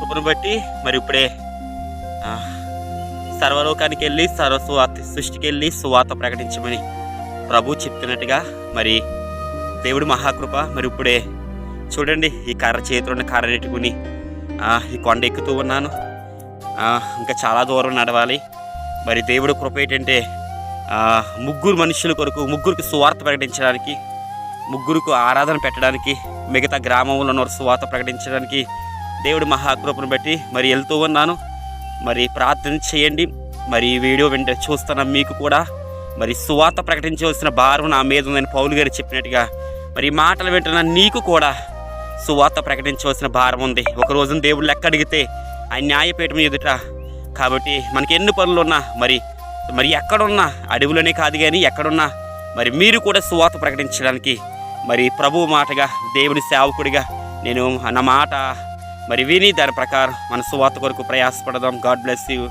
కృపను బట్టి మరి ఇప్పుడే ఆ, సర్వలోకానికి వెళ్ళి సృష్టికి వెళ్ళి సువార్త ప్రకటించమని ప్రభు చెప్తున్నట్టుగా మరి దేవుడి మహాకృప మరి ఇప్పుడే చూడండి ఈ కర్ర చేతిలో ఉన్న కర్ర నెట్టుకుని ఈ కొండ ఎక్కుతూ ఉన్నాను. ఇంకా చాలా దూరం నడవాలి. మరి దేవుడి కృప ఏంటంటే ముగ్గురు మనుషుల కొరకు, ముగ్గురికి సువార్త ప్రకటించడానికి, ముగ్గురికి ఆరాధన పెట్టడానికి, మిగతా గ్రామంలో ఉన్న సువార్త ప్రకటించడానికి దేవుడి మహాకృపను బట్టి మరి వెళ్తూ ఉన్నాను. మరి ప్రార్థన చేయండి. మరి ఈ వీడియో చూస్తున్న మీకు కూడా మరి సువార్త ప్రకటించవలసిన భారం నా మీద ఉందని పౌలు గారు చెప్పినట్టుగా మరి మాటలు వింటున్న నీకు కూడా సువార్త ప్రకటించవలసిన భారం ఉంది. ఒక రోజున దేవుడు లెక్క అడిగితే ఆయన న్యాయపీఠం ఎదుట. కాబట్టి మనకి ఎన్ని పనులు ఉన్నా మరి ఎక్కడున్నా, అడవులోనే కాదు కానీ ఎక్కడున్నా మరి మీరు కూడా సువార్త ప్రకటించడానికి మరి ప్రభువు మాటగా దేవుని సేవకుడిగా నేను నా మాట మరి విని దాని ప్రకారం మన సువార్త కొరకు ప్రయాసపడదాం. God bless you.